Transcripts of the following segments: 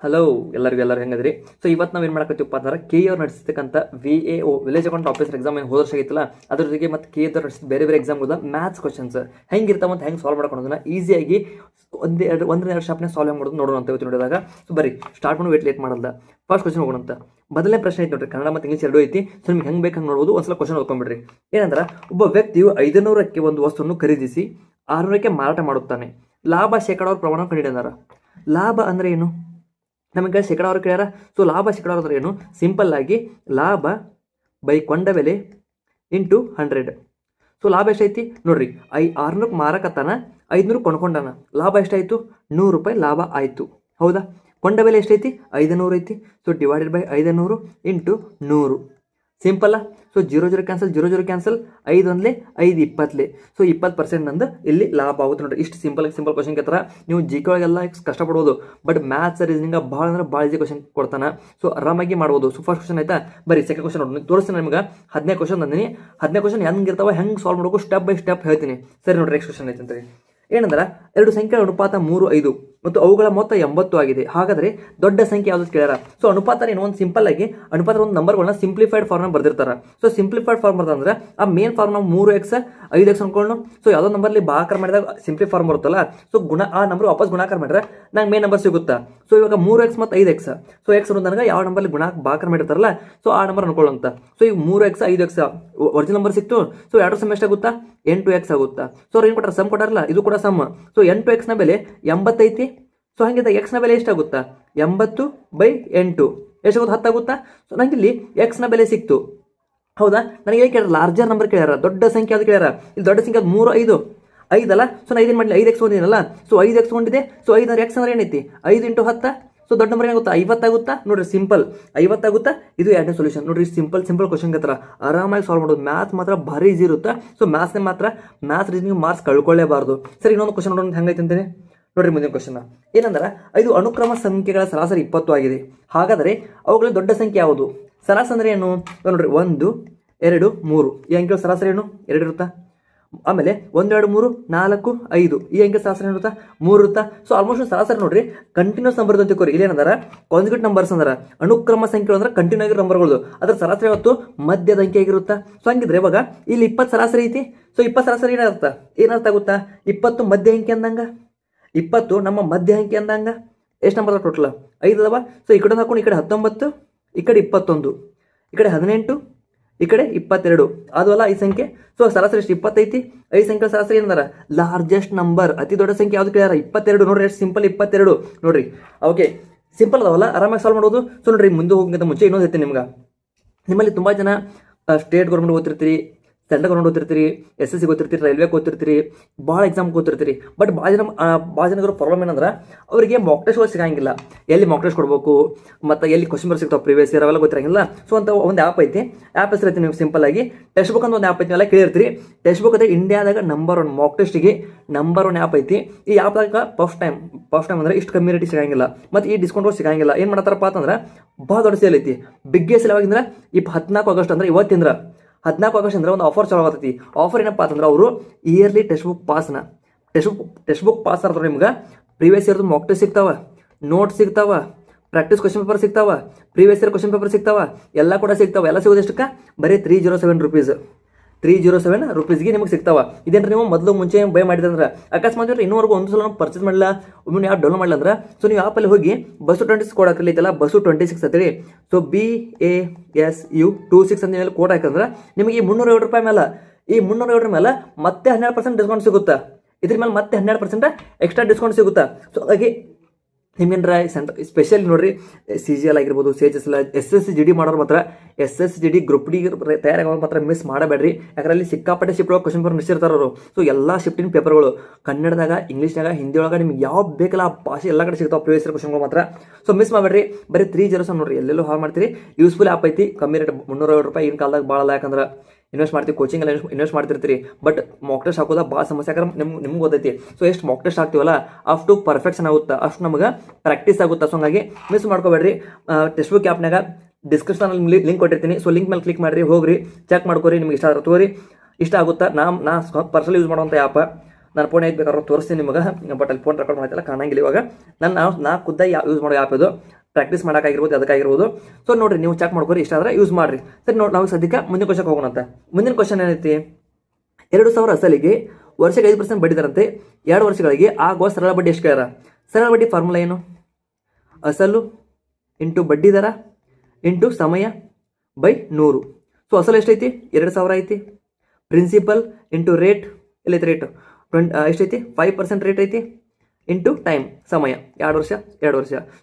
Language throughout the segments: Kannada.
ಹಲೋ ಎಲ್ಲರೂ ಹೆಂಗದ್ರಿ. ಸೊ ಇವತ್ತು ನಾವು ಏನು ಮಾಡಕತ್ತೀವಪ್ಪ ಅಂದ್ರೆ ಕೆ ಅವ್ರು ನಡೆಸ್ತಕ್ಕಂಥ VAO village account officer exam ಏನು ಹೋದ ವರ್ಷ ಆಗಿತ್ತಲ್ಲ ಅದ್ರ ಜೊತೆಗೆ ಮತ್ತು ಕೆ ಅವ್ರು ನಡೆಸಿದ ಬೇರೆ ಬೇರೆ ಎಕ್ಸಾಮ್ಗಳದ ಮ್ಯಾಥ್ಸ್ ಕ್ವಶನ್ಸ್ ಹೆಂಗಿರ್ತಾವ ಅಂತ ಹೆಂಗೆ ಸಾಲ್ವ್ ಮಾಡ್ಕೊಳೋದನ್ನ ಈಸಿಯಾಗಿ ಒಂದೆರಡು ಶಾಪ್ನ ಸಾಲ್ವ್ ಮಾಡೋದು ನೋಡೋಣ ಅಂತ ಇವತ್ತು ನೋಡಿದಾಗ. ಸೊ ಬರೀ ಸ್ಟಾರ್ಟ್ ಮಾಡಿ ಲೇಟ್ ಮಾಡಲ್ಲ. ಫಸ್ಟ್ ಕ್ವಶನ್ ಹೋಗೋಣ ಅಂತ. ಮೊದಲನೇ ಪ್ರಶ್ನೆ ಐತೆ ನೋಡ್ರಿ, ಕನ್ನಡ ಮತ್ತು ಇಂಗ್ಲೀಷ್ ಎರಡೂ ಐತಿ. ಸೊ ನಿಮ್ಗೆ ಹೆಂಗೆ ಬೇಕು ಹಂಗೆ ನೋಡ್ಬೋದು. ಒಂದ್ಸಲ ಕ್ವಶನ್ ಓದ್ಕೊಂಡ್ಬಿಡ್ರಿ. ಏನಂದ್ರೆ ಒಬ್ಬ ವ್ಯಕ್ತಿಯು 500ಕ್ಕೆ ಒಂದು ವಸ್ತುವನ್ನು ಖರೀದಿಸಿ 600ಕ್ಕೆ ಮಾರಾಟ ಮಾಡುತ್ತಾನೆ. ಲಾಭ ಶೇಕಡಾವಾರು ಪ್ರಮಾಣ ಕಂಡುಹಿಡಿದಾರ. ಲಾಭ ಅಂದರೆ ಏನು? ನಮಗೆ ಶೇಕಡಾವಾರು ಕೇಳ್ಯಾರ. ಸೊ ಲಾಭ ಶೇಕಡಾವಾರು ಅಂದ್ರೆ ಏನು? ಸಿಂಪಲ್ ಆಗಿ ಲಾಭ ಬೈ ಕೊಂಡ ಬೆಲೆ ಇಂಟು 100. ಸೊ ಲಾಭ ಎಷ್ಟೈತಿ ನೋಡ್ರಿ, 600ಕ್ಕೆ ಮಾರಕತ್ತಾನ, 500 ಕೊಂಡ್ಕೊಂಡಾನ. ಲಾಭ ಎಷ್ಟಾಯಿತು? 100 ರೂಪಾಯಿ ಲಾಭ ಆಯಿತು. ಹೌದಾ? ಕೊಂಡ ಬೆಲೆ ಎಷ್ಟೈತಿ? 500 ಐತಿ. So divided by 500 into 100. ಸಿಂಪಲ್ಲ. ಸೊ 0 ಕ್ಯಾನ್ಸಲ್, 0 ಕ್ಯಾನ್ಸಲ್, 5 ಒಂದ್ಲೆ 5 20ಲೆ. ಸೊ 20% ನಂದು ಇಲ್ಲಿ ಲಾಭ ಆಗುತ್ತೆ ನೋಡ್ರಿ. ಇಷ್ಟು ಸಿಂಪಲ್ ಕ್ವಶನ್ ಕೇಳ್ತಾರ. ನೀವು ಜಿ ಕೆ ಒಳಗೆಲ್ಲ ಕಷ್ಟಪಡ್ಬೋದು, ಬಟ್ ಮ್ಯಾಥ್ಸ್ ರೀಸನಿಂಗ್ ಭಾಳ ಅಂದ್ರೆ ಭಾಳ ಈಸಿ ಕ್ವಶನ್ ಕೊಡ್ತಾನೆ. ಸೊ ಆರಾಮಾಗಿ ಮಾಡ್ಬೋದು. ಸೊ ಫಸ್ಟ್ ಕ್ವಶನ್ ಆಯ್ತಾ, ಬರೀ ಸೆಕೆಂಡ್ ಕ್ವಶನ್ ನೋಡಿ ತೋರಿಸ್ತೀನಿ ನಿಮ್ಗೆ. 15 ಕ್ವಶನ್ ಅಂದಿನಿ. 15 ಕ್ವಶನ್ ಹೆಂಗಿರ್ತಾವ, ಹೆಂಗೆ ಸಾಲ್ವ್ ಮಾಡಬೇಕು ಸ್ಟೆಪ್ ಬೈ ಸ್ಟೆಪ್ ಹೇಳ್ತೀನಿ. ಸರಿ ನೋಡ್ರಿ, ನೆಕ್ಸ್ಟ್ ಕ್ವಶನ್ ಐತೆ ಅಂತಾರೆ. ಏನಂದ್ರೆ ಎರಡು ಸಂಖ್ಯೆಗಳ ಅನುಪಾತ 3, 5 ಮತ್ತು ಅವುಗಳ ಮೊತ್ತ 80 ಆಗಿದೆ. ಹಾಗಾದರೆ ದೊಡ್ಡ ಸಂಖ್ಯೆ ಯಾವ್ದು ಕೇಳ್ಯಾರ. ಸೊ ಅನುಪಾತ ಏನು? ಒಂದು ಸಿಂಪಲ್ ಆಗಿ ಅನುಪಾತ ಒಂದು ನಂಬರ್ಗಳನ್ನ ಸಿಂಪ್ಲಿಫೈಡ್ ಫಾರ್ಮ್ ಬರ್ದಿರ್ತಾರೆ. ಸೊ ಸಿಂಪ್ಲಿಫೈಡ್ ಫಾರ್ಮ್ ಅಂದ್ರೆ ಆ ಮೇನ್ ಫಾರ್ಮ್ ನಾವು 3x 5x ಅನ್ಕೊಂಡು. ಸೊ ಯಾವುದೋ ನಂಬರ್ಲಿ ಭಾಗಾಕಾರ ಮಾಡಿದಾಗ ಸಿಂಪ್ಲಿ ಫಾರ್ಮ್ ಬರುತ್ತಲ್ಲ, ಸೊ ಆ ನಂಬರ್ ವಾಪಸ್ ಗುಣಾಕಾರ ಮಾಡಿದ್ರೆ ನಂಗೆ ಮೇನ್ ನಂಬರ್ ಸಿಗುತ್ತಾ. ಸೊ ಇವಾಗ 3x ಮತ್ತು 5x. ಸೊ ಎಕ್ಸ್ ನನಗೆ ಯಾವ ನಂಬರ್ಲಿ ಭಾಗಾಕಾರ ಮಾಡಿರ್ತಾರಲ್ಲ, ಸೊ ಆ ನಂಬರ್ ಅನ್ಕೊಳ್ಳೋಂತ. ಸೊ ಈಗ 3x 5x ಒರಿಜಿನಲ್ ನಂಬರ್ ಸಿಕ್ತು. ಸೊ 2 ಸಮ್ ಎಷ್ಟಾಗುತ್ತಾ? 8x ಆಗುತ್ತಾ. ಸೊ ಅವ್ರು ಏನು ಕೊಟ್ಟಾರ? ಸಮ್ ಕೊಟ್ಟಾರಲ್ಲ, ಇದು ಕೂಡ ಸಮ್. ಸೊ 8x ನ ಬೆಲೆ 80 ಐತಿ. ಸೊ ಹಂಗಿದ್ದ ಎಕ್ಸ್ ನ ಬೆಲೆ ಎಷ್ಟಾಗುತ್ತಾ? 80/8 ಎಷ್ಟಾಗುತ್ತೆ? 10 ಆಗುತ್ತಾ. ಸೊ ನಂಗೆ ಇಲ್ಲಿ ಎಕ್ಸ್ ನ ಬೆಲೆ ಸಿಕ್ತು. ಹೌದಾ? ನನಗೆ ಏನು ಕೇಳ್ಯಾರ? ಲಾರ್ಜರ್ ನಂಬರ್ ಕೇಳ್ಯಾರ, ದೊಡ್ಡ ಸಂಖ್ಯೆ ಅದು ಕೇಳ್ಯಾರ. ಇಲ್ಲಿ ದೊಡ್ಡ ಸಂಖ್ಯೆ 3, 5 5 ಸೊ ನಾನು 5 ಏನು ಮಾಡಲಿ? 5x ಹೊಂದಿನಲ್ಲ. ಸೊ 5x ಹೊಂದಿದೆ. ಸೊ 5 ಅಂದ್ರೆ ಎಕ್ಸ್ ಅಂದ್ರೆ ಏನೈತಿ? 5 × 10. ಸೊ ದೊಡ್ಡ ನಂಬರ್ ಏನಾಗುತ್ತಾ? 50 ಆಗುತ್ತಾ. ನೋಡ್ರಿ ಸಿಂಪಲ್ 50 ಆಗುತ್ತಾ. ಇದು ಎರಡನೇ ಸೊಲ್ಯೂಷನ್ ನೋಡ್ರಿ. ಸಿಂಪಲ್ ಕ್ವಶನ್ ಹತ್ರ ಆರಾಮಾಗಿ ಸಾಲ್ವ್ ಮಾಡೋದು. ಮ್ಯಾಥ್ಸ್ ಮಾತ್ರ ಭಾರಿ ಈಸಿ ಇರುತ್ತೆ. ಸೊ ಮ್ಯಾಥ್ಸ್ ರೀಸನಿಂಗ್ ಮಾರ್ಕ್ಸ್ ಕಳ್ಕೊಳ್ಳೇಬಾರ್ದು. ಸರಿ, ಇನ್ನೊಂದು ಕ್ವಶನ್ ನೋಡೋಣ ಹೆಂಗೈತೆ ಅಂತಾನೆ ನೋಡ್ರಿ. ಮುಂದಿನ ಕ್ವಶನ್ ಏನಂದ್ರೆ 5 ಅನುಕ್ರಮ ಸಂಖ್ಯೆಗಳ ಸರಾಸರಿ 20 ಆಗಿದೆ. ಹಾಗಾದರೆ ಅವುಗಳ ದೊಡ್ಡ ಸಂಖ್ಯೆ ಯಾವುದು? ಸರಾಸರಿ ಅಂದ್ರೆ ಏನು ನೋಡ್ರಿ. 1 2 3 ಈ ಅಂಕೆಗಳ ಸರಾಸರಿ ಏನು? 2 ಇರುತ್ತಾ. ಆಮೇಲೆ 1 2 3 4 5 ಈ ಅಂಕೆ ಸರಾಸರಿ ಇರುತ್ತಾ? 3 ಇರುತ್ತಾ. ಸೊ ಆಲ್ಮೋಸ್ಟ್ ಸರಾಸರಿ ನೋಡ್ರಿ ಕಂಟಿನ್ಯೂಸ್ ನಂಬರ್ ಅಂತ ತಿಳ್ಕೊರಿ. ಇಲ್ಲಿ ಏನಂದ್ರೆ ಕಾನ್ಜುಗೇಟ್ ನಂಬರ್ಸ್ ಅಂದ್ರೆ ಅನುಕ್ರಮ ಸಂಖ್ಯೆಗಳು ಅಂದ್ರೆ ಕಂಟಿನ್ಯೂ ಆಗಿರೋ ನಂಬರ್ಗಳು. ಅದ್ರ ಸರಾಸರಿ ಯಾವತ್ತು ಮಧ್ಯದ ಅಂಕೆ ಆಗಿರುತ್ತಾ. ಸೊ ಹಂಗಿದ್ರೆ ಇವಾಗ ಇಲ್ಲಿ 20 ಸರಾಸರಿ ಐತಿ. ಸೊ 20 ಸರಾಸರಿ ಏನರ್ಥ ಆಗುತ್ತಾ? 20 ಮಧ್ಯ ಅಂಕೆ ಅಂದಂಗ. 20 ನಮ್ಮ ಮಧ್ಯ ಅಂಕೆ ಅಂದಂಗ. ಎಷ್ಟು ನಂಬರ್ ಟೋಟಲ್? 5 ಅದಾವ. ಸೊ ಈ ಕಡೆ ಹಾಕೊಂಡು ಈ ಕಡೆ 19, ಈ ಕಡೆ 21, ಈ ಕಡೆ 18, ಈ ಕಡೆ 22 ಅದವಲ್ಲ ಈ ಸಂಖ್ಯೆ. ಸೊ ಸರಾಸರಿ ಎಷ್ಟು? 20 ಐತಿ. 5 ಸಂಖ್ಯೆ ಸರಾಸರಿ ಏನಂದಾರ? ಲಾರ್ಜೆಸ್ಟ್ ನಂಬರ್, ಅತಿ ದೊಡ್ಡ ಸಂಖ್ಯೆ ಯಾವ್ದು ಕೇಳ್ಯಾರ? 22 ನೋಡ್ರಿ. ಎಷ್ಟು ಸಿಂಪಲ್ 22 ನೋಡ್ರಿ. ಓಕೆ, ಸಿಂಪಲ್ ಅದಾವಲ್ಲ, ಆರಾಮಾಗಿ ಸಾಲ್ವ್ ಮಾಡೋದು. ಸೊ ನೋಡ್ರಿ, ಮುಂದೆ ಹೋಗೋಕ್ಕಿಂತ ಮುಂಚೆ ಇನ್ನೊಂದು ಹೇಳ್ತೀನಿ ನಿಮ್ಗೆ. ನಿಮ್ಮಲ್ಲಿ ತುಂಬ ಜನ ಸ್ಟೇಟ್ ಗೌರ್ಮೆಂಟ್ ಓದ್ತಿರ್ತೀರಿ, ಸೆಂಟ್ರಲ್ ಗೌರ್ಮೆಂಟ್ ಓದ್ತಿರ್ತೀರಿ, SSC ಓದ್ತಿರ್ತೀರಿ, ರೈಲ್ವೆ ಓದ್ತಿರ್ತೀರಿ, ಭಾಳ ಎಕ್ಸಾಮ್ ಓದ್ತಿರ್ತೀರಿ. ಬಟ್ ಭಾಳ ಜನಗಳ ಪ್ರಾಬ್ಲಮ್ ಏನಂದ್ರೆ ಅವರಿಗೆ ಮಾಕ್ ಟೆಸ್ಟ್ಗಳು ಸಿಗಂಗಿಲ್ಲ. ಎಲ್ಲಿ ಮಾಕ್ ಟೆಸ್ಟ್ ಕೊಡಬೇಕು ಮತ್ತು ಎಲ್ಲಿ ಕ್ವಶನ್ ಬರ್ ಸಿಗ್ತಾವೆ ಪ್ರೀವಿಯಸ್ ಇಯರ್ ಅವೆಲ್ಲ ಗೊತ್ತಿರಂಗಿಲ್ಲ. ಸೊ ಅಂತ ಒಂದು ಆ್ಯಪ್ ಐತಿ. ಆ್ಯಪ್ ಹೆಸರು ಐತಿ ನೀವು ಸಿಂಪಲ್ ಆಗಿ ಟೆಕ್ಸ್ಟ್ ಬುಕ್ ಅಂತ ಒಂದು ಆ್ಯಪ್ ಐತಿ. ಎಲ್ಲ ಕೇಳಿರ್ತೀರಿ. ಟೆಕ್ಸ್ಟ್ ಬುಕ್ ಅಂದರೆ ಇಂಡಿಯಾದಾಗ ನಂಬರ್ 1 ಮಾಕ್ ಟೆಸ್ಟಿಗೆ ನಂಬರ್ 1 ಆ್ಯಪ್ ಐತಿ. ಈ ಆ್ಯಪ್ದಾಗ ಫಸ್ಟ್ ಟೈಮ್ ಅಂದರೆ ಇಷ್ಟು ಕಮ್ಯುನಿಟಿ ಸಿಗಂಗಿಲ್ಲ ಮತ್ತು ಈ ಡಿಸ್ಕೌಂಟ್ಗಳು ಸಿಗಂಗಿಲ್ಲ. ಏನು ಮಾಡ್ತಾರಪ್ಪ ಅಂತಂದ್ರೆ ಭಾಳ ದೊಡ್ಡ ಸೇಲ್ ಐತಿ. ಬಿಗ್ಗೆಸ್ಟ್ ಸೇಲ್ ಯಾವಾಗಿಂದ್ರೆ 14 ಆಗಸ್ಟ್ ಅಂದ್ರೆ ಇವತ್ತಿಂದ್ರ 14 ಆಗಸ್ಟ್ ಅಂದ್ರೆ ಒಂದು ಆಫರ್ ಚಾಲು ಆಗತ್ತೈತಿ. ಆಫರ್ ಏನಪ್ಪ ಅಂತಂದ್ರೆ ಅವರು ಇಯರ್ಲಿ ಟೆಕ್ಸ್ಟ್ ಬುಕ್ ಪಾಸ್ ಆದ್ರೆ ನಿಮ್ಗೆ ಪ್ರೀವಿಯಸ್ ಇಯರ್ದು ಮಾಕ್ ಟೆಸ್ಟ್ ಸಿಗ್ತಾವ, ನೋಟ್ಸ್ ಸಿಗ್ತಾವ, ಪ್ರಾಕ್ಟೀಸ್ ಕ್ವಶನ್ ಪೇಪರ್ ಸಿಗ್ತಾವ, ಪ್ರೀವಿಯಸ್ ಇಯರ್ ಕ್ವಶನ್ ಪೇಪರ್ ಸಿಗ್ತಾವ, ಎಲ್ಲ ಕೂಡ ಸಿಗ್ತಾವ. ಎಲ್ಲ ಸಿಗೋದು ಎಷ್ಟಕ್ಕೆ? ಬರೀ 307 rupees. 307 rupeesಗೆ ನಿಮಗೆ ಸಿಗ್ತಾವ. ಇದೇನ್ರಿ ನೀವು ಮೊದಲು ಮುಂಚೆ ಬೈ ಮಾಡಿದ್ರೆ ಅಕಸ್ಮಾತ್ ಇನ್ನೂವರೆಗೂ ಒಂದು ಸಲ ಪರ್ಚೇಸ್ ಮಾಡಲ್ಲ, ಒಮ್ಮೆ ಯಾವ ಡೌನ್ಲೋಡ್ ಮಾಡಲ್ಲ ಅಂದ್ರೆ ಸೊ ನೀವು ಆ್ಯಪಲ್ಲಿ ಹೋಗಿ ಬಸ್ಸು 26 ಕೋಡ್ ಹಾಕಿರ್ಲಿತ್ತಲ್ಲ, ಬಸ್ಸು 26 ಅಂತೇಳಿ. ಸೊ BASU26 ಅಂತ ಮೇಲೆ ಕೋಡ್ ಹಾಕಂದ್ರೆ ನಿಮಗೆ ಈ 307 ರೂಪಾಯಿ ಮೇಲೆ ಮೇಲೆ ಮತ್ತೆ 12% ಡಿಸ್ಕೌಂಟ್ ಸಿಗುತ್ತಾ. ಇದ್ರ ಮೇಲೆ ಮತ್ತೆ 12% ಎಕ್ಸ್ಟ್ರಾ ಡಿಸ್ಕೌಂಟ್ ಸಿಗುತ್ತಾ. ಸೊ ಹಾಗೆ ನಿಮ್ಗೇನ್ರ ಸ್ಪೆಷಲ್ ನೋಡ್ರಿ, CGL ಆಗಿರ್ಬೋದು, CHS, SSGD ಮಾಡೋರು ಮಾತ್ರ, SSGD ಗ್ರೂಪ್ ಡಿ ತಯಾರಾಗೋರು ಮಾತ್ರ ಮಿಸ್ ಮಾಡಬೇಡ್ರಿ. ಯಾಕಂದ್ರೆ ಅಲ್ಲಿ ಸಿಕ್ಕಾಪಟ್ಟೆ ಶಿಫ್ಟ್ ಒಳಗೆ ಕ್ವಶನ್ ಪೇಪರ್ ನಿಶ್ಚಿರ್ತಾರ ಅವರು. ಸೊ ಎಲ್ಲ ಶಿಫ್ಟಿನ ಪೇಪರ್ಗಳು ಕನ್ನಡದಾಗ, ಇಂಗ್ಲೀಷ್ನಾಗ, ಹಿಂದಿ ಒಳಗೆ ನಿಮ್ಗೆ ಯಾವ ಬೇಕಲ್ಲ ಆ ಭಾಷೆ ಎಲ್ಲ ಕಡೆ ಸಿಗ್ತಾವೆ ಪ್ರೀವಿಯಸ್ ಕ್ವಶನ್ಗಳು ಮಾತ್ರ. ಸೊ ಮಿಸ್ ಮಾಡಬೇಡ್ರಿ. ಬರೀ 307 ನೋಡ್ರಿ, ಎಲ್ಲೆಲ್ಲೋ ಹಾಳು ಮಾಡ್ತೀರಿ. ಯೂಸ್ಫುಲ್ ಆ್ಯಪ್ ಐತಿ. ಕಮ್ಮಿ ರೇಟ್ 307 ರೂಪಾಯಿ. ಇನ್ ಕಾಲದಾಗ ಭಾಳ ಅಲ್ಲ, ಯಾಕಂದ್ರೆ ಇನ್ವೆಸ್ಟ್ ಮಾಡ್ತೀವಿ, ಕೋಚಿಂಗ್ ಎಲ್ಲ ಇನ್ವೆಸ್ಟ್ ಮಾಡ್ತಿರ್ತೀರಿ. ಬಟ್ ಮಾಕ್ ಟೆಸ್ಟ್ ಹಾಕೋದ ಭಾಳ ಸಮಸ್ಯೆ. ಯಾಕಂದ್ರೆ ನಿಮ್ಗೆ ಗೊತ್ತೈತಿ. ಸೊ ಎಷ್ಟು ಮಾಕ್ ಟೆಸ್ಟ್ ಹಾಕ್ತೀವಲ್ಲ ಅಷ್ಟು ಪರ್ಫೆಕ್ಷನ್ ಆಗುತ್ತಾ, ಅಷ್ಟು ನಮಗೆ ಪ್ರಾಕ್ಟೀಸ್ ಆಗುತ್ತಾ. ಸೊ ಹಂಗಾಗಿ ಮಿಸ್ ಮಾಡ್ಕೋಬೇಡ್ರಿ. ಟೆಕ್ಸ್ಟ್ ಬುಕ್ ಆ್ಯಪ್ನಾಗ ಡಿಸ್ಕ್ರಿಪ್ಷನಲ್ಲಿ ಲಿಂಕ್ ಕೊಟ್ಟಿರ್ತೀನಿ. ಸೊ ಲಿಂಕ್ ಮೇಲೆ ಕ್ಲಿಕ್ ಮಾಡಿರಿ, ಹೋಗ್ರಿ, ಚೆಕ್ ಮಾಡ್ಕೊರಿ. ನಿಮ್ಗೆ ಇಷ್ಟ ಆದ್ರೆ ತಗೋರಿ. ಇಷ್ಟ ಆಗುತ್ತಾ? ನಾ ಪರ್ಸನಲ್ ಯೂಸ್ ಮಾಡುವಂಥ ಆ್ಯಪ್. ನಾನು ಫೋನ್ ಐದು ಬೇಕಾದ್ರೆ ತೋರಿಸ್ತೀನಿ ನಿಮಗೆ, ಬಟ್ ಅಲ್ಲಿ ಫೋನ್ ರೆಕಾರ್ಡ್ ಮಾಡ್ತಿಲ್ಲ ಕಾಣಂಗಿಲ್ಲ ಇವಾಗ. ನಾ ಖುದ್ದಾಗಿ ಯೂಸ್ ಮಾಡೋ ಆ್ಯಪ್ ಇದು, ಪ್ರಾಕ್ಟೀಸ್ ಮಾಡೋಕ್ಕಾಗಿರ್ಬೋದು ಅದಕ್ಕಾಗಿರ್ಬೋದು. ಸೊ ನೋಡಿರಿ, ನೀವು ಚೆಕ್ ಮಾಡ್ಕೊರಿ, ಇಷ್ಟ ಆದರೆ ಯೂಸ್ ಮಾಡಿರಿ. ಸರಿ ನೋಡಿ, ನಾವು ಸದ್ಯಕ್ಕೆ ಮುಂದಿನ ಕ್ವಶನ್ಗೆ ಹೋಗೋಣಂತ. ಮುಂದಿನ ಕ್ವಶನ್ ಏನೈತಿ, 2,000 ಅಸಲಿಗೆ ವರ್ಷಕ್ಕೆ 5% ಬಡ್ಡಿ ದರಂತೆ 2 ವರ್ಷಗಳಿಗೆ ಆಗುವ ಸರಳ ಬಡ್ಡಿ ಎಷ್ಟು ಕೇಳ್ಯಾರ? ಸರಳ ಬಡ್ಡಿ ಫಾರ್ಮುಲಾ ಏನು? ಅಸಲು ಇಂಟು ಬಡ್ಡಿ ದರ ಇಂಟು ಸಮಯ ಬೈ 100. ಸೊ ಅಸಲು ಎಷ್ಟೈತಿ? 2,000 ಐತಿ. ಪ್ರಿನ್ಸಿಪಲ್ ಇಂಟು ರೇಟ್, ಎಲ್ಲೈತಿ ರೇಟ್? ಎಷ್ಟೈತಿ? 5% ರೇಟ್ ಐತಿ. ಇಂಟು ಟೈಮ್, ಸಮಯ 2 ವರ್ಷ.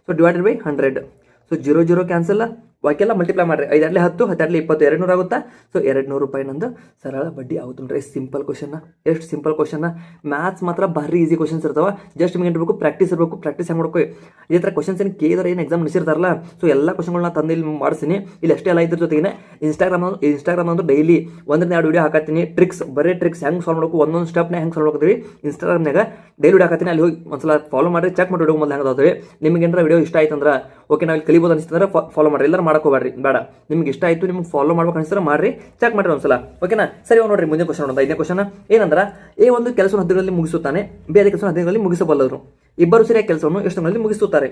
So divided by 100. So 0 cancel, ಬಾಕಿಯೆಲ್ಲ ಮಲ್ಟಿಪ್ಲೈ ಮಾಡಿರಿ. 5 × 10, 10 × 20, 200 ಆಗುತ್ತಾ? ಸೊ 200 ರೂಪಾಯಿ ನಂದು ಸರಳ ಬಡ್ಡಿ ಆಗುತ್ತೆ ನೋಡ್ರಿ. ಸಿಂಪಲ್ ಕ್ವಶನ್, ಎಷ್ಟು ಸಿಂಪಲ್ ಕ್ವಶನ್. ಮ್ಯಾಥ್ಸ್ ಮಾತ್ರ ಭಾರಿ ಈಸಿ ಕ್ವಶನ್ಸ್ ಇರ್ತಾವೆ. ಜಸ್ಟ್ ನಿಮಗೆ ಇರಬೇಕು ಪ್ರಾಕ್ಟೀಸ್ ಇರಬೇಕು. ಪ್ರಾಕ್ಟೀಸ್ ಹೆಂಗೆ ಮಾಡ್ಕೋ, ಇದೇ ಥರ ಕ್ವಶನ್ಸ್ ಏನು ಕೇಳಿದ್ರೆ ಏನು ಎಕ್ಸಾಮ್ ನಡೆಸಿರ್ತಾರಲ್ಲ, ಸೊ ಎಲ್ಲ ಕ್ವಶನ್ಗಳನ್ನ ತಂದು ಇಲ್ಲಿ ಮಾಡಿಸ್ತೀನಿ. ಇಲ್ಲಿ ಅಷ್ಟೇ ಎಲ್ಲ ಇದ್ರ ಜೊತೆಗೆ ಇನ್ಸ್ಟಾಗ್ರಾಮ್ ಅಂದ್ರೆ ಡೈಲಿ 1-2 ವಿಡಿಯೋ ಹಾಕತ್ತೀನಿ. ಟ್ರಿಕ್ಸ್, ಬರೀ ಟ್ರಿಕ್ಸ್ ಹೆಂಗೆ ಸಾಲ್ವ್ ಮಾಡಬೇಕು, ಒಂದೊಂದು ಸ್ಟೆಪ್ನ ಹೆಂಗೆ ಸಾಲ್ವ್ ಮಾಡ್ತೀವಿ ಇನ್ಸ್ಟಾಗ್ರಾಮ್ನಾಗ ಡೈಲಿ ವಿಡಿಯೋ ಹಾಕತ್ತೀನಿ. ಅಲ್ಲಿ ಹೋಗಿ ಒಂದ್ಸಲ ಫಾಲೋ ಮಾಡಿ, ಚೆಕ್ ಮಾಡಿ ವಿಡಿಯೋ ಮೊದಲು ಹೆಂಗೆ ಅದಾವೆ. ನಿಮಗೆ ಏನಾರ ವಿಡಿಯೋ ಇಷ್ಟ ಆಯ್ತು ಅಂದ್ರೆ ಓಕೆ, ನಾವು ಇಲ್ಲಿ ಕಲಿಬೋದು ಅನಿಸ್ತಂದ್ರೆ ಫಾಲೋ ಮಾಡಿರಿ, ಎಲ್ಲರೂ ಮಾಡೋಕೋಬೇಡ್ರಿ, ಬೇಡ. ನಿಮ್ಗೆ ಇಷ್ಟ ಆಯಿತು, ನಿಮ್ಗೆ ಫಾಲೋ ಮಾಡ್ಬೇಕು ಅನಿಸ್ತಾರೆ ಮಾಡ್ರಿ, ಚೆಕ್ ಮಾಡಿರಿ ಒಂದ್ಸಲ, ಓಕೆನಾ? ಸರಿ, ನೋಡ್ರಿ ಮುಂದಿನ ಕ್ವಶನ್ ನೋಡೋಣ. 5ನೇ ಕ್ವಶನ್ ಏನಂದ್ರೆ, ಎ ಒಂದು ಕೆಲಸವನ್ನು 10 ದಿನಗಳಲ್ಲಿ ಮುಗಿಸುತ್ತಾನೆ, ಬೇರೆ ಕೆಲಸ 15 ದಿನಗಳಲ್ಲಿ ಮುಗಿಸಬಲ್ಲರು. ಇಬ್ಬರು ಸರಿಯಾದ ಕೆಲಸವನ್ನು ಎಷ್ಟು ದಿನಗಳಲ್ಲಿ ಮುಗಿಸುತ್ತಾರೆ?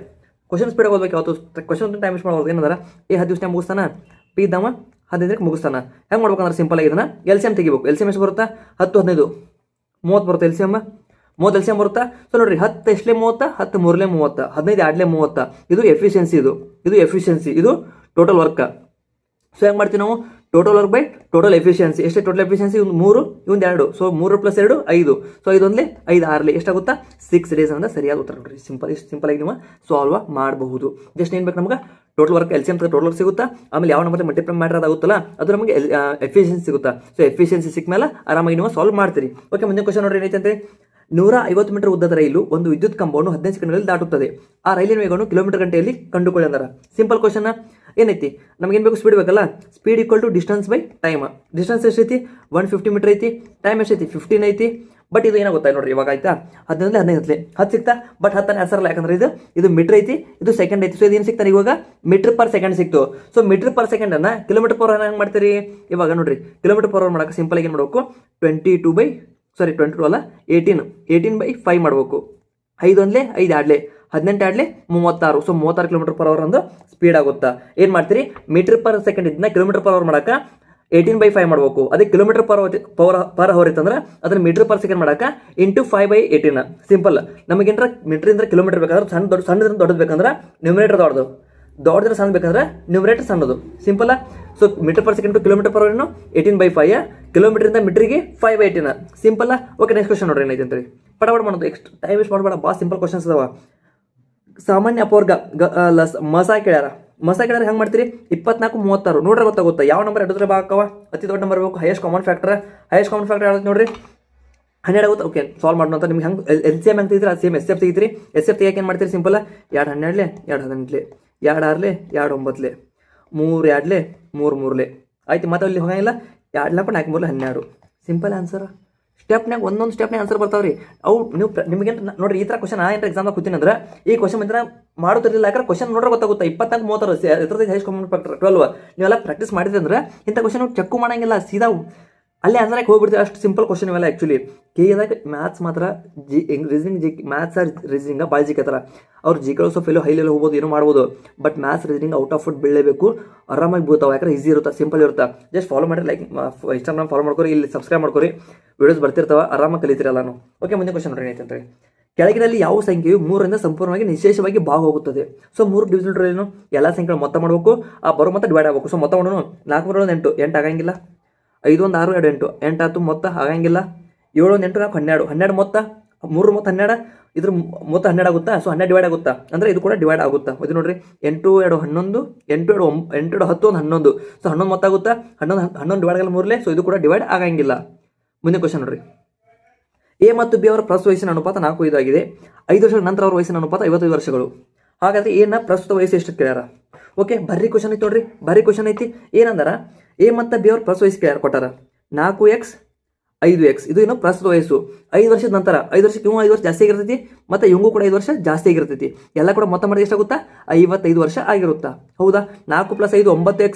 ಕ್ವಶನ್ ಸ್ಪೀಡ್ ಓದಬೇಕು ಯಾವತ್ತು, ಕ್ವಶನ್ ಟೈಮ್ ವೇಸ್ಟ್ ಮಾಡೋದು. ಏನಂದ್ರೆ ಎ 10 ದಿವಸ ಮುಗಿಸ್ತಾನ, ಪಿ ಇದ್ದವ 15 ದಿನಕ್ಕೆ ಮುಗಿಸ್ತಾನ. ಹೆಂಗೆ ಮಾಡ್ಬೇಕಂದ್ರೆ ಸಿಂಪಲ್ ಆಗಿದ್ದಾನ, LCM ತೆಗಿಬೇಕು. LCM ಎಷ್ಟು ಬರುತ್ತಾ? 10 15 30 ಬರುತ್ತೆ. LCM 30 ಬರುತ್ತಾ? ಸೊ ನೋಡ್ರಿ, 10 ಎಷ್ಟಲೇ 30, 10 3ಲೇ 30, 15 2ಲೇ 30. ಇದು ಎಫಿಷಿಯನ್ಸಿ, ಇದು ಎಫಿಷಿಯನ್ಸಿ, ಇದು ಟೋಟಲ್ ವರ್ಕ್. ಸೊ ಹೆಂಗೆ ಮಾಡ್ತೀವಿ ನಾವು? Total work by total efficiency. ಎಷ್ಟೇ ಟೋಟಲ್ ಎಫಿಷಿಯನ್ಸಿ? ಇವ್ನು 3, ಇವ್ನು 2. ಸೊ 3 + 2 5. ಸೊ 5 1 5 6 ಎಷ್ಟಾಗುತ್ತಾ? 6 ಡೇಸ್ ಅಂತ ಸರಿಯಾದ ಉತ್ತರ ನೋಡ್ರಿ. ಸಿಂಪಲ್ ಆಗಿ ನೀವು ಸಾಲ್ವ್ ಮಾಡಬಹುದು. ಜಸ್ಟ್ ಏನು ಬೇಕು ನಮಗೆ? Total work LCM total work ಸಿಗುತ್ತಾ, ಆಮೇಲೆ ಯಾವ ನಂಬರ್ ಮಲ್ಟಿಪ್ಲೈ ಮಾಡೋದಾಗುತ್ತಲ್ಲ ಅದು ನಮಗೆ ಎಫಿಷಿಯನ್ಸಿ ಸಿಗುತ್ತಾ. ಸೊ ಎಫಿಷಿಯನ್ಸಿ ಸಿಕ್ಕ ಮೇಲೆ ಆರಾಮಾಗಿ ನೀವು ಸಾಲ್ವ್ ಮಾಡ್ತೀರಿ. ಓಕೆ, ಮುಂದಿನ ಕ್ವಶನ್ ನೋಡ್ರಿ ಏನೈತೆ ಅಂದರೆ, 150 ಮೀಟರ್ ಉದ್ದದ ರೈಲು ಒಂದು ವಿದ್ಯುತ್ ಕಂಬವನ್ನು 15 ಸೆಕೆಂಡ್ಗಳಲ್ಲಿ ದಾಟುತ್ತದೆ. ಆ ರೈಲಿನ ವೇಗವನ್ನು ಕಿಲೋಮೀಟರ್ ಗಂಟೆಯಲ್ಲಿ ಕಂಡುಕೊಳ್ಳಿ ಅಂದಾರ. ಸಿಂಪಲ್ ಕ್ವಶನ್ ಏನೈತಿ, ನಮಗೇನು ಬೇಕು? ಸ್ಪೀಡ್ ಬೇಕಲ್ಲ. Speed = distance by time. Distance ಎಷ್ಟೈತಿ? 150 ಮೀಟರ್ ಐತಿ. ಟೈಮ್ ಎಷ್ಟೈತಿ? 15 ಐತಿ. ಬಟ್ ಇದು ಏನಾಗುತ್ತೆ ನೋಡ್ರಿ, ಇವಾಗ ಆಯ್ತಾ 15 15 10 ಸಿಗ್ತಾ, ಬಟ್ 10 ಆನ್ಸರ್ ಅಲ್ಲ, ಯಾಕಂದ್ರೆ ಇದು ಮೀಟರ್ ಐತಿ, ಇದು ಸೆಕೆಂಡ್ ಐತಿ. ಸೊ ಇದೇನು ಸಿಗ್ತಾನೆ ಇವಾಗ? ಮೀಟರ್ ಪರ್ ಸೆಕೆಂಡ್ ಸಿಕ್ತು. ಸೊ ಮೀಟರ್ ಪರ್ ಸೆಕೆಂಡ್ ಅನ್ನ ಕಿಲೋಮೀಟರ್ ಪರ್ ಹೆಂಗೆ ಮಾಡ್ತೀರಿ? ಇವಾಗ ನೋಡ್ರಿ, ಕಿಲೋಮೀಟರ್ ಪರ್ ಅವರ್ ಮಾಡಕ್ಕೆ ಸಿಂಪಲ್ ಆಗಿ ಏನು ಮಾಡಬೇಕು? 22 ಅಲ್ಲ, 18/5 ಮಾಡಬೇಕು. 5 1 5 2 18 2 36. ಸೊ 36 ಕಿಲೋಮೀಟರ್ ಪರ್ ಅವರ್ ಅಂದು ಸ್ಪೀಡ್ ಆಗುತ್ತಾ. ಏನು ಮಾಡ್ತೀರಿ? ಮೀಟರ್ ಪರ್ ಸೆಕೆಂಡ್ ಇದನ್ನ ಕಿಲೋಮೀಟರ್ ಪರ್ ಅವರ್ ಮಾಡಕ್ಕೆ 18/5 ಮಾಡಬೇಕು. ಅದೇ ಕಿಲೋಮೀಟರ್ ಪರ್ ಅವರ್ ಇತ್ತಂದ್ರೆ ಅದನ್ನ ಮೀಟರ್ ಪರ್ ಸೆಕೆಂಡ್ ಮಾಡಕ್ಕೆ ಇಂಟು 5/18. ಸಿಂಪಲ್. ನಮಗೇನ್ರ ಮೀಟರ್ ಕಿಲೋಮೀಟರ್ ಬೇಕಾದ್ರೆ ಸಣ್ಣದ್ರಿಂದ ದೊಡ್ಡದು ಬೇಕಂದ್ರೆ ನ್ಯೂಮರೇಟರ್ ದೊಡ್ಡದ್ರೆ ಸಣ್ಣ ಬೇಕಂದ್ರೆ ನ್ಯೂಮರೇಟರ್ ಸಣ್ಣದು. Simple. So metre per second kilometre per hour 18/5, ಕಿಲೋಮೀಟರಿಂದ ಮೀಟರ್ಗೆ 5/18. ಸಿಂಪಲ್. ಓಕೆ, ನೆಕ್ಸ್ಟ್ ಕ್ವಶನ್ ನೋಡ್ರಿ ಏನೈತೆ ಅಂತೇಳಿ. ಪಡಬಡ ಮಾಡೋದು, ಟೈಮ್ ವೇಸ್ಟ್ ಮಾಡಬೇಡ, ಭಾಳ ಸಿಂಪಲ್ ಕ್ವಶನ್ಸ್ ಅದಾವ. ಸಾಮಾನ್ಯ ಅಪವರ್ಗ ಮಸ ಕೇಳ್ಯಾರ ಹೆಂಗೆ ಮಾಡ್ತೀರಿ? 24 36 ನೋಡ್ರೆ ಗೊತ್ತಾಗುತ್ತೆ ಯಾವ ನಂಬರ್ ಎಡಿದ್ರೆ ಬಾಕವ ಅತಿ ದೊಡ್ಡ ನಂಬರ್ ಬೇಕು. ಹೈಯೆಸ್ಟ್ ಕಾಮನ್ ಫ್ಯಾಕ್ಟರ್ ಯಾವ್ದು ನೋಡ್ರಿ? 12 ಆಗುತ್ತೆ. ಓಕೆ, ಸಾಲ್ವ್ ಮಾಡೋಣ ಅಂತ. ನಿಮ್ಗೆ ಹೆಂಗೆ LCM ಹೆಂಗೆ ತೆಗಿತೀರಿ? ಸೇಮ್ SF ತೆಗಿತೀರಿ. SF ತೆಗಿಯಕ್ಕೆ ಏನು ಮಾಡ್ತೀರಿ? ಸಿಂಪಲ್. 2 12 2 18 2 6 2 9 3 2 3 3 ಆಯ್ತು. ಮತ್ತೆ ಅಲ್ಲಿ ಹೋಗಂಗಿಲ್ಲ. 2 4 4 3 12. Simple answer. ಸ್ಟೆಪ್ನಾಗ ಒಂದೊಂದು ಸ್ಟೆಪ್ನಾಗ ಆನ್ಸರ್ ಬರ್ತಾವ್ರಿ. ಅವು ನಿಮಗೆ ನೋಡ್ರಿ, ಈ ಥರ ಕ್ವಶನ್ ಏನಾರ ಎಕ್ಸಾಮ್ದಾಗ ಕೂತೀನಿ ಅಂದ್ರೆ ಈ ಕ್ವಶನ್ ಬಂದ್ರೆ ಮಾಡೋದಿರಲಿಲ್ಲ. ಯಾಕಂದ್ರೆ ಕ್ವಶನ್ ನೋಡ್ರೆ ಗೊತ್ತಾಗುತ್ತೆ. 24 30 ಹೈಯೆಸ್ಟ್ ಕಾಮನ್ ಫ್ಯಾಕ್ಟರ್ 12 ನೀವೆಲ್ಲ ಪ್ರಾಕ್ಟೀಸ್ ಮಾಡಿದ್ರೆ ಅಂದ್ರೆ ಇಂಥ ಕ್ವಶನ್ ಚೆಕ್ಕು ಮಾಡಂಗಿಲ್ಲ, ಸೀದಾ ಅಲ್ಲೇ ಆನ್ಸರ್ಗೆ ಹೋಗ್ಬಿಡ್ತೀವಿ. ಅಷ್ಟು ಸಿಂಪಲ್ ಕ್ವಶನ್ ಇವೆಲ್ಲ. ಆ್ಯಕ್ಚುಲಿ ಕೇಳಿದಾಗ ಮ್ಯಾಥ್ಸ್ ಮಾತ್ರ ರೀಸನಿಂಗ್ ಮ್ಯಾಥ್ಸ್ ರೀಸನಿಂಗ್ ಭಾಳ ಜಿಕ್ಕತ್ತಾರ. ಅವ್ರು ಜಿಗಳು ಸ್ವಲ್ಪ ಎಲ್ಲೋ ಹೈಲೆಲ್ಲ ಹೋಗ್ಬೋದು, ಏನೋ ಮಾಡ್ಬೋದು. But maths reasoning out of ಫುಟ್ ಬೀಳಲೇಬೇಕು. ಆರಾಮಾಗಿ ಬೀಳ್ತಾವೆ, ಯಾಕಂದ್ರೆ ಈಸಿ ಇರುತ್ತೆ, ಸಿಂಪಲ್ ಇರುತ್ತೆ. ಜಸ್ಟ್ ಫಾಲೋ ಮಾಡಿ, ಲೈಕ್ ಇನ್ಸ್ಟಾಗ್ರಾಮ್ ಫಾಲೋ ಮಾಡ್ಕೊರಿ, ಇಲ್ಲಿ ಸಬ್ಸ್ಕ್ರೈಬ್ ಮಾಡ್ಕೊರಿ, ವೀಡಿಯೋಸ್ ಬರ್ತಿರ್ತಾವೆ, ಆರಾಮಾಗಿ ಕಲಿತೀರಲ್ಲ ನಾವು. ಓಕೆ, ಮುಂದೆ ಕ್ವಶನ್ ನೋಡಿ ಏನೈತೆ ಅಂತ ಹೇಳಿ. ಕೆಳಗಿನಲ್ಲಿ ಯಾವ ಸಂಖ್ಯೆಯು 3ರಿಂದ ಸಂಪೂರ್ಣವಾಗಿ ನಿಶೇಷವಾಗಿ ಭಾಗ ಹೋಗುತ್ತದೆ? ಸೊ 3 ಡಿವಿಷನ್ ಏನು? ಎಲ್ಲ ಸಂಖ್ಯೆಗಳು ಮೊತ್ತ ಮಾಡಬೇಕು, ಆ ಬರೋ ಮೊತ್ತ ಡಿವೈಡ್ ಆಗಬೇಕು. ಸೊ ಮೊತ್ತ ಮಾಡೋಣ. 4 3 8 8 ಆಗಂಗಿಲ್ಲ. 5 1 6 2 8 8 ಆಯ್ತು, ಮೊತ್ತ ಆಗಂಗಿಲ್ಲ. 7 1 8 4 12 12 ಮೊತ್ತ 3 ಮೊತ್ತ 12, ಇದ್ರ ಮೊತ್ತ 12 ಆಗುತ್ತಾ? ಸೊ 12 ಡಿವೈಡ್ ಆಗುತ್ತಾ ಅಂದ್ರೆ ಇದು ಕೂಡ ಡಿವೈಡ್ ಆಗುತ್ತಾ? ಇದು ನೋಡ್ರಿ, 8 2 11 8 2 8 2 10 11. ಸೊ 11 ಮೊತ್ತ ಆಗುತ್ತಾ? 11 ಡಿವೈಡ್ ಆಗಲ್ಲ 3ಲೇ. ಸೊ ಇದು ಕೂಡ ಡಿವೈಡ್ ಆಗಂಗಿಲ್ಲ. ಮುಂದೆ ಕ್ವಶನ್ ನೋಡ್ರಿ. ಎ ಮತ್ತು ಬಿ ಅವರ ಪ್ರಸ್ತುತ ವಯಸ್ಸಿನ ಅನುಪಾತ 4:5 ಆಗಿದೆ. 5 ವರ್ಷಗಳ ನಂತರ ಅವರ ವಯಸ್ಸಿನ ಅನುಪಾತ 55 ವರ್ಷಗಳು. ಹಾಗಾದ್ರೆ ಏನ ಪ್ರಸ್ತುತ ವಯಸ್ಸು ಎಷ್ಟು ಕೇಳ್ಯಾರ? ಓಕೆ, ಬರ್ರಿ ಕ್ವಶನ್ ಐತಿ ನೋಡ್ರಿ, ಬರ್ರಿ ಕ್ವಶನ್ ಐತಿ. ಏನಂದಾರ? ಎ ಮತ್ತು ಬಿ ಅವ್ರ ಪ್ರಸ್ತುತ ವಯಸ್ಸು ಕೇಳ್ಯಾರ, ಕೊಟ್ಟಾರ 4x 5x. ಇದು ಏನು ಪ್ರಸ್ತುತ ವಯಸ್ಸು. 5 ವರ್ಷದ ನಂತರ 5 ವರ್ಷಕ್ಕೆ 5 ವರ್ಷ ಜಾಸ್ತಿ ಆಗಿರ್ತೈತಿ, ಮತ್ತು ಇವಂಗೂ ಕೂಡ 5 ವರ್ಷ ಜಾಸ್ತಿ ಆಗಿರ್ತೈತಿ. ಎಲ್ಲ ಕೂಡ ಮೊತ್ತ ಮಾಡಿ ಎಷ್ಟಾಗುತ್ತಾ? 55 ವರ್ಷ ಆಗಿರುತ್ತಾ? ಹೌದಾ? 4 + 5 9x.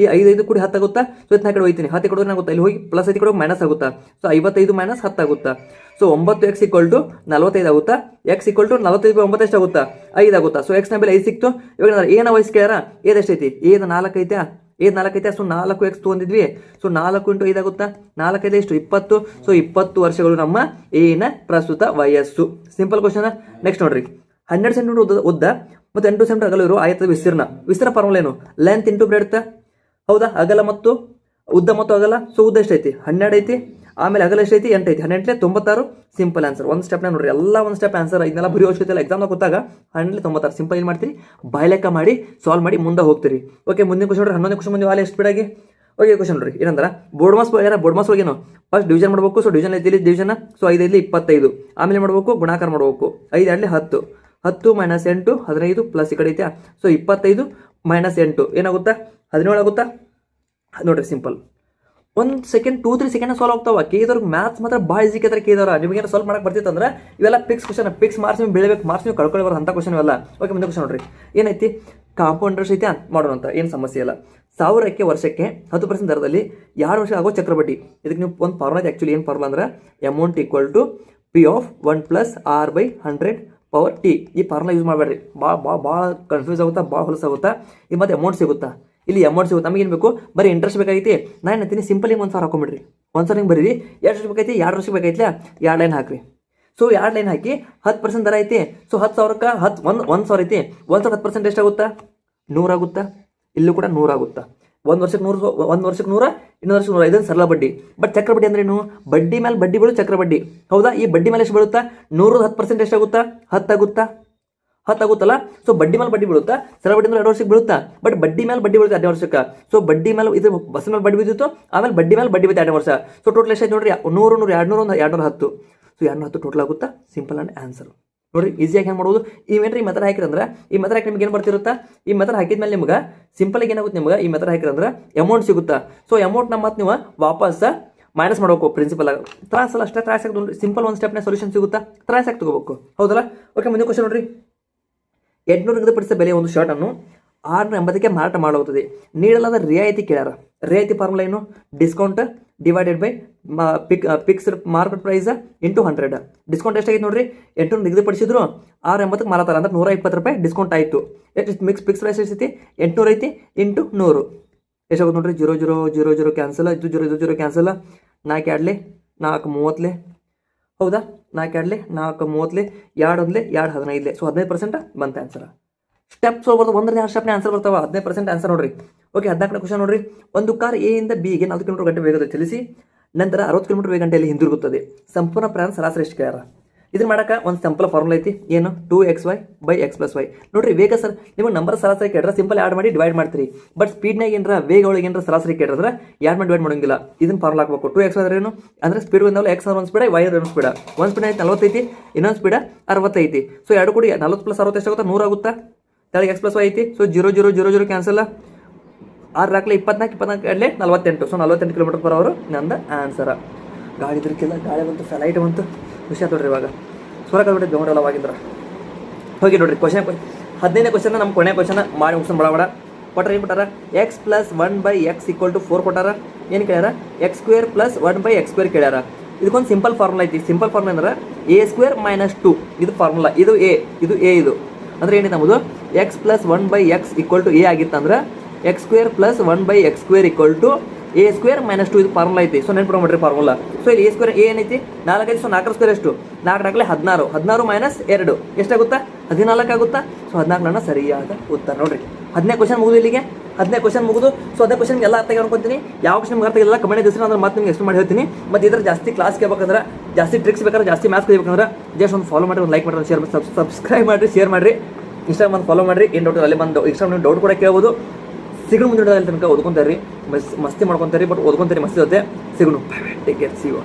ಈ 5 5 ಕೂಡಿ 10 ಆಗುತ್ತಾ? ಸೊ ಇದನ್ನ ಕಡೆ ಹೋಗ್ತೀನಿ, 10 ಕೊಡೋದು ಆಗುತ್ತಾ? ಇಲ್ಲಿ ಹೋಗಿ ಪ್ಲಸ್ 5 ಕೊಡೋದು ಮೈನಸ್ ಆಗುತ್ತಾ? ಸೊ 55 - 10 ಆಗುತ್ತಾ? ಸೊ 9x = 45 ಆಗುತ್ತಾ, x = 45/9 ಎಷ್ಟಾಗುತ್ತಾ 5 ಆಗುತ್ತಾ. ಸೊ x ನ ಬೆಲೆ 5 ಸಿಕ್ತು. ಇವಾಗ ಏನ ವಯಸ್ಸು ಕೇಳ್ಯಾರ, ಏದ್ ಎಷ್ಟೈತಿ, ಏದ್ 4 ಐತೆ, ಏದ್ 4 ಐತೆ. So 4x ತೊಗೊಂಡಿದ್ವಿ. ಸೊ 4 × 5 ಆಗುತ್ತಾ, 4 5 ಎಷ್ಟು 20. ಸೊ 20 ವರ್ಷಗಳು ನಮ್ಮ ಏನ ಪ್ರಸ್ತುತ ವಯಸ್ಸು. Simple question. ನೆಕ್ಸ್ಟ್ ನೋಡ್ರಿ, 12 ಸೆಂಟಿಮೀಟರ್ ಉದ್ದ ಮತ್ತು 8 ಸೆಂಟಿಮೀಟರ್ ಅಗಲ ಇರೋ ಆಯತದ ವಿಸ್ತೀರ್ಣ ಫಾರ್ಮುಲಾ ಏನು, ಲೆಂತ್ ಇಂಟು ಬ್ರೆಡ್ತ್. ಹೌದಾ, ಅಗಲ ಮತ್ತು ಉದ್ದ ಮತ್ತು ಅಗಲ. ಸೊ ಉದ್ದ ಎಷ್ಟೈತಿ 12 ಐತಿ, ಆಮೇಲೆ ಅಗಲ ಎಷ್ಟೈತಿ 8 ಐತಿ. 12 96. Simple answer. ಒಂದು ಸ್ಟೆಪ್ನ ನೋಡ್ರಿ, ಎಲ್ಲ ಒಂದು ಸ್ಟೆಪ್ ಆನ್ಸರ್. ಇದನ್ನೆಲ್ಲ ಬರೀ ಅವಶ್ಯಕತೆ ಎಕ್ಸಾಮ್ನಾಗ ಗೊತ್ತಾಗ 12 96 ಸಿಂಪಲ್ ಏನು ಮಾಡ್ತೀರಿ, ಬಾಯ್ಲೆಕ್ಕ ಮಾಡಿ ಸಾಲ್ವ್ ಮಾಡಿ ಮುಂದೆ ಹೋಗ್ತೀರಿ. ಓಕೆ, ಮುಂದಿನ ಕ್ವಶನ್ ನೋಡ್ರಿ, 11ನೇ ಕ್ವಶನ್ ಬಂದು ವಾಲೆ ಎಷ್ಟು ಸ್ಪೀಡಾಗಿ. ಓಕೆ, ಕ್ವಶನ್ ನೋಡ್ರಿ ಏನಂದ್ರೆ ಬೋರ್ಡ್ ಮಾಸ್ ಒಳಗೇನು ಫಸ್ಟ್ ಡಿವಿಷನ್ ಮಾಡಬೇಕು. ಸೊ ಡಿವಿಷನ್ ಐತಿ ಡಿವಿಷನ್. ಸೊ 5 5 25. ಆಮೇಲೆ ಮಾಡಬೇಕು ಗುಣಾಕಾರ ಮಾಡಬೇಕು. 5 2 10, 10 - 8 15 ಪ್ಲಸ್ ಈ ಕಡೆ ಐತೆ. ಸೊ 25 - 8 ಏನಾಗುತ್ತಾ 17 ಆಗುತ್ತಾ. ನೋಡ್ರಿ ಸಿಂಪಲ್. 1 ಸೆಕೆಂಡ್ 2-3 ಸೆಕೆಂಡ್ ಸಾಲ್ವ್ ಆಗ್ತಾವ. ಕೇದವ್ರಿಗೆ ಮ್ಯಾಥ್ಸ್ ಮಾತ್ರ ಭಾಳ ಈಸಿ ಕೇಳ್ತಾರೆ. ಕೇದವ್ರ ನಿಮಗೇನು ಸಾಲ್ವ್ ಮಾಡಕ್ಕೆ ಬರ್ತಿತ್ತಂದ್ರೆ ಇವೆಲ್ಲ ಪಿಕ್ಸ್ ಕ್ವಶನ್, ಪಿಕ್ಸ್ ಮಾರ್ಕ್ಸ್ ನೀವು ಬೆಳಿಬೇಕು, ಮಾರ್ಕ್ಸ್ ನೀವು ಕಳ್ಕೊಳ್ಳಿ ಅಂತ ಕ್ವಶನ್ ಇವೆಲ್ಲ. ಓಕೆ, ಮುಂದೆ ಕ್ವಶನ್ ನೋಡ್ರಿ ಏನೈತಿ, ಕಾಂಪೌಂಡ್ ಇಂಟ್ರೆಸ್ಟ್ ಐತೆ ಮಾಡೋಣ ಅಂತ, ಏನು ಸಮಸ್ಯೆ ಇಲ್ಲ. 1000ಕ್ಕೆ ವರ್ಷಕ್ಕೆ 10% ದರದಲ್ಲಿ 2 ವರ್ಷ ಆಗೋ ಚಕ್ರಬಡ್ಡಿ. ಇದಕ್ಕೆ ನೀವು ಒಂದು ಫಾರ್ಮುಲಾ ಇದೆ. ಆ್ಯಕ್ಚುಲಿ ಏನು ಫಾರ್ಮುಲಾ ಅಂದ್ರೆ amount = P of 1 + R/100 power T. ಈ ಫಾರ್ಮುಲಾ ಯೂಸ್ ಮಾಡಬೇಡ್ರಿ, ಭಾಳ ಕನ್ಫ್ಯೂಸ್ ಆಗುತ್ತಾ, ಭಾಳ ಹೊಲಸಾಗುತ್ತಾ. ಈ ಮತ್ತೆ ಅಮೌಂಟ್ ಸಿಗುತ್ತಾ, ಇಲ್ಲಿ ಅಮೌಂಟ್ ಸಿಗುತ್ತೆ. ನಮಗೆ ಏನು ಬೇಕು, ಬರೀ ಇಂಟ್ರೆಸ್ಟ್ ಬೇಕಾಗೈತಿ. ನಾನು ಹೇಳ್ತೀನಿ ಸಿಂಪಲ್ ಹಿಂಗೆ 1,000 ಹಾಕೊಂಬಿಡ್ರಿ. 1,000 ಹಿಂಗೆ ಬರೀರಿ. 2 ವರ್ಷ ಬೇಕೈತಿ, 2 ವರ್ಷಕ್ಕೆ ಬೇಕೈತಿಲ್ಲ 2 ಲೈನ್ ಹಾಕ್ರಿ. ಸೊ 2 ಲೈನ್ ಹಾಕಿ 10% ದರ ಐತಿ. ಸೊ 10,000ಕ್ಕೆ 1,000 ಐತಿ. 1,000 10% ಎಷ್ಟಾಗುತ್ತಾ 100 ಆಗುತ್ತಾ. ಇಲ್ಲೂ ಕೂಡ 100 ಆಗುತ್ತಾ. 1 ವರ್ಷಕ್ಕೆ 100, 1 ವರ್ಷಕ್ಕೆ 100, ಇನ್ನೊಂದು ವರ್ಷಕ್ಕೆ 100. ಇದನ್ನು ಸರಳ ಬಡ್ಡಿ. ಬಟ್ ಚಕ್ರ ಬಡ್ಡಿ ಅಂದ್ರೆ ಏನು, ಬಡ್ಡಿ ಮೇಲೆ ಬಡ್ಡಿ ಬೀಳು ಚಕ್ರ ಬಡ್ಡಿ. ಹೌದಾ, ಈ ಬಡ್ಡಿ ಮೇಲೆ ಎಷ್ಟು ಬೀಳುತ್ತಾ 100 10% ಎಷ್ಟಾಗುತ್ತಾ 10 ಆಗುತ್ತಾ. 10 ಆಗುತ್ತಲ್ಲ. ಸೊ ಬಡ್ಡಿ ಮೇಲೆ ಬಡ್ಡಿ ಬೀಳುತ್ತಾ, ಸರಳ ಬಡ್ಡಿ ಮೇಲೆ 2 ವರ್ಷಕ್ಕೆ ಬೀಳುತ್ತಾ. ಬಟ್ ಬಡ್ಡಿ ಮೇಲೆ ಬಡ್ಡಿ ಬೀಳುತ್ತೆ 2 ವರ್ಷಕ್ಕೆ. ಸೊ ಬಡ್ಡಿ ಮೇಲೆ ಇದು ಬಸ್ ಮೇಲೆ ಬಡ್ಡಿ ಬಿದ್ದಿತ್ತು, ಆಮೇಲೆ ಬಡ್ಡಿ ಮೇಲೆ ಬಡ್ಡಿ ಬಿತ್ತು 2 ವರ್ಷ. ಸೊ ಟೋಟಲ್ ಎಷ್ಟಾಯ್ತು ನೋಡ್ರಿ 100 100 200 210. ಸೊ 210 ಟೋಟಲ್ ಆಗುತ್ತಾ. ಸಿಂಪಲ್ ಆ್ಯಂಡ್ ಆನ್ಸರ್ ನೋಡ್ರಿ. ಈಸಿಯಾಗಿ ಹೆಂಗೆ ಮಾಡ್ಬೋದು. ಇವೇನ್ರಿ ಈ ಮೆಥಡ್ ಹಾಕಿರಂದ್ರೆ, ಈ ಮೆಥಡ್ ಹಾಕಿ ನಿಮ್ಗೆ ಏನು ಬರ್ತಿರುತ್ತಾ, ಈ ಮೆಥಡ್ ಹಾಕಿದ್ಮೇಲೆ ನಿಮ್ಗೆ ಸಿಂಪಲ್ ಏನಾಗುತ್ತೆ, ನಿಮ್ಗೆ ಈ ಮೆಥಡ್ ಹಾಕಿರಂದ್ರೆ ಅಮೌಂಟ್ ಸಿಗುತ್ತಾ. ಸೊ ಅಮೌಂಟ್ನ ಮತ್ತೆ ನೀವು ವಾಪಸ್ ಮೈನಸ್ ಮಾಡಬೇಕು. ಪ್ರಿನ್ಸಿಪಲ್ ಆಗಿ ತ್ರಾಸಲ್ಲ, ಅಷ್ಟೇ ತ್ರಾಸ ಆಗ್ತದೆ. ಸಿಂಪಲ್ ಒಂದು ಸ್ಟೆಪ್ನ ಸೊಲ್ಯೂಷನ್ ಸಿಗುತ್ತಾ, ತ್ರಾಸ ಆಗಿ ತಗೋಬೇಕು. ಹೌದಲ್ಲ. ಓಕೆ, ಮುಂದೆ ಕ್ವಶನ್ ನೋಡ್ರಿ. 800 ನಿಗದಿಪಡಿಸಿದ ಬೆಲೆಯ ಒಂದು ಶರ್ಟ್ ಅನ್ನು 680ಕ್ಕೆ ಮಾರಾಟ ಮಾಡಲಾಗುತ್ತದೆ. ನೀಡಲಾದ ರಿಯಾಯಿತಿ ಕೇಳ್ಯಾರ. ರಿಯಾಯಿತಿ ಫಾರ್ಮುಲಾ ಏನು, discount divided by fixed market price into 100. Discount ಎಷ್ಟಾಗಿತ್ತು ನೋಡ್ರಿ, 800 ನಿಗದಿಪಡಿಸಿದ್ರು 680ಕ್ಕೆ ಮಾರಾಟ ಅಂದ್ರೆ 120 ರೂಪಾಯಿ ಡಿಸ್ಕೌಂಟ್ ಆಯಿತು. ಎಷ್ಟು ಫಿಕ್ಸ್ ಪ್ರೈಸ್ ಎಷ್ಟೈತಿ 800 ಐತಿ ಇಂಟು 100 ಎಷ್ಟಾಗುತ್ತೆ ನೋಡ್ರಿ. 0 0 0 0 ಕ್ಯಾನ್ಸಲ್. ಇದು 0 0 0 ಕ್ಯಾನ್ಸಲ್. 4 2 4 30. ಹೌದಾ, 4 2 4 30, 2 1 2 15. ಸೊ 15% ಬಂತ ಆನ್ಸರ್. ಸ್ಟೆಪ್ಸ್ ಬರ್ತಾವೆ, 1ರಿಂದ 2 ಸ್ಟೆಪ್ನ ಆನ್ಸರ್ ಬರ್ತಾವೆ. 15% ಆನ್ಸರ್ ನೋಡ್ರಿ. ಓಕೆ, 14ನೇ ಕ್ವಶನ್ ನೋಡ್ರಿ. ಒಂದು ಕಾರ್ ಎ ಇಂದ ಬಿಗೆ 4 ಕಿಲೋಮೀಟರ್ ಗಂಟೆ ವೇಗದಲ್ಲಿ ಚಲಿಸಿ ನಂತರ 60 ಕಿಲೋಮೀಟರ್ ಗಂಟೆಯಲ್ಲಿ ಹಿಂದಿರುಗುತ್ತದೆ. ಸಂಪೂರ್ಣ ಪ್ರಯಾಣ ಸರಾಸರಿ ಎಷ್ಟು ಕೇಳ್ಯಾರ. ಇದನ್ನ ಮಾಡಕ್ಕೆ ಒಂದು ಸಿಂಪಲ್ ಫಾರ್ಮುಲಾ ಐತಿ. ಏನು, 2xy/x + y. ನೋಡ್ರಿ ವೇಗ ಸರ್ ನಿಮಗೆ ನಂಬರ್ ಸರಾಸರಿ ಕೇಳ್ರೆ ಸಿಂಪಲ್ ಆ್ಯಡ್ ಮಾಡಿ ಡಿವೈಡ್ ಮಾಡ್ತೀರಿ. ಬಟ್ ಸ್ಪೀಡ್ನಾಗ ಏನರ ವೇಗ ಒಳಗೆ ಏನರ ಸರಾಸರಿ ಕೇಳಿದ್ರೆ ಯಾಡ್ ಮಾಡಿ ಡಿವೈಡ್ ಮಾಡೋಂಗಿಲ್ಲ. ಇದನ್ನ ಫಾರ್ಮುಲಾ ಹಾಕಬೇಕು. 2x ಅಂದ್ರೆ ಏನು ಅಂದ್ರೆ ಸ್ಪೀಡ್ ಬಂದವಲ್ಲ, x ಒಂದು ಸ್ಪೀಡ್, y ಒಂದು ಸ್ಪೀಡ್. ಒಂದು ಸ್ಪೀಡ್ ಐತಿ 40 ಐತಿ, ಇನ್ನೊಂದು ಸ್ಪೀಡ್ 60 ಐತಿ. ಸೊ 2 ಕೂಡಿ 40 + 60 ಎಷ್ಟಾಗುತ್ತಾ 100 ಆಗುತ್ತಾ. ತೆಳಗೆ x + y ಐತಿ. So 0 0 0 0 cancel. 6 ಹಾಕ್ಲಿ 24 24 48. ಸೊ 48 km/h ನಂದು ಆನ್ಸರ್. ಗಾಡಿ ಇದ್ರಕ್ಕೆಲ್ಲ ಗಾಳಿ ಬಂತು, ಫ್ಲೈಟ್ ಬಂತು, ಖುಷಿ ಆಯ್ತು ನೋಡ್ರಿ. ಇವಾಗ ಸ್ವರ ಕಲ್ಬಿಟ್ಟು ಬೆಂಗಳೂರೆಲ್ಲ ಅವಾಗಿಂದ್ರ ಹೋಗಿ ನೋಡ್ರಿ. ಕ್ವಶನ್ 15ನೇ ಕ್ವಶನ್ ನಮ್ಮ ಕೊನೆ ಕ್ವಶನ್ ಮಾಡಿ ಮುಗಿಸ್ ಬಡ ಕೊಟ್ಟಾರ. ಏನು ಬಿಟ್ಟಾರ, x + 1/x = 4 ಕೊಟ್ಟಾರ. ಏನು ಕೇಳ್ಯಾರ, x² + 1/x² ಕೇಳ್ಯಾರ. ಇದಕ್ಕೊಂದು ಸಿಂಪಲ್ ಫಾರ್ಮುಲಾ ಐತಿ. ಸಿಂಪಲ್ ಫಾರ್ಮುಲಾ ಅಂದ್ರೆ a² - 2. ಇದು ಫಾರ್ಮುಲಾ. ಇದು ಎ, ಇದು ಎ. ಇದು ಅಂದ್ರೆ ಏನಿದೆ ನಮ್ಮದು, x + 1/x = a ಆಗಿತ್ತಂದ್ರೆ x² + 1/x² = a² - 2. ಇದು ಫಾರ್ಮುಲಾ ಐತಿ. So ನೆನ್ಪಿಡ್ರಿ formula. ಸೊ ಇಲ್ಲಿ a² a ಏನೈತಿ 4 ಐತಿ. ಸೊ 4² ಎಷ್ಟು, 4 ಹಾಕ್ಲಿ 16. 16 - 2 ಎಷ್ಟಾಗುತ್ತಾ 14 ಆಗುತ್ತಾ. ಸೊ 14 ನನ್ನ ಸರಿಯಾದ ಉತ್ತರ ನೋಡ್ರಿ. 15ನೇ ಕ್ವಶನ್ ಮುಗಿದು ಇಲ್ಲಿಗೆ. 15ನೇ ಕ್ವಶನ್ ಮುಗಿದು. ಸೊ 15ನೇ ಕ್ವಶನ್ ಎಲ್ಲ ಅರ್ಥ ಅನ್ಕೊಂತೀನಿ. ಯಾವ ಕ್ವಶನ್ ನಿಮ್ಗೆ ಅರ್ಥ ಆಗಿಲ್ಲ ಕಮೆಂಟ್ ದಿವಸ ಅಂದ್ರೆ ಮತ್ತೆ ನಿಮ್ಗೆ ಎಕ್ಸ್ಪ್ಲೇನ್ ಮಾಡಿ ಹೇಳ್ತೀನಿ. ಮತ್ತು ಇದ್ರ ಜಾಸ್ತಿ ಕ್ಲಾಸ್ ಕೇಳ್ಬೇಕಂದ್ರೆ, ಜಾಸ್ತಿ ಟ್ರಿಕ್ಸ್ ಬೇಕಾದ್ರೆ, ಜಾಸ್ತಿ ಮ್ಯಾಥ್ಸ್ ಕಲಿಬೇಕಂದ್ರೆ ಜಸ್ಟ್ ಒಂದು ಫಾಲೋ ಮಾಡಿ, ಒಂದು ಲೈಕ್ ಮಾಡಿ, ಶೇರ್ ಮಾಡಿ, ಸಬ್ಸ್ಕ್ರೈಬ್ ಮಾಡಿರಿ, ಶೇರ್ ಮಾಡಿರಿ. ಇನ್ಸ್ಟಾಗ್ರಾಮ್ ಒಂದು ಫಾಲೋ ಮಾಡಿರಿ. ಏನು ಡೌಟ್ ಅಲ್ಲಿ ಬಂದು ಇನ್ಸ್ಟಾಗ್ರಾಮ್ ಡೌಟ್ ಕೂಡ ಕೇಳ್ಬೋದು. ಸಿಗೋಣ ಮುಂದೆ ತನಕ ಓದ್ಕೊಂತಾರ್ರಿ, ಮಸ್ತಿ ಮಾಡ್ಕೊತಾರಿ. ಬಟ್ ಓದ್ಕೊಂತಾರಿ ಮಸ್ತಿ ಜೊತೆ ಸಿಗೋಣ. Take care, see you.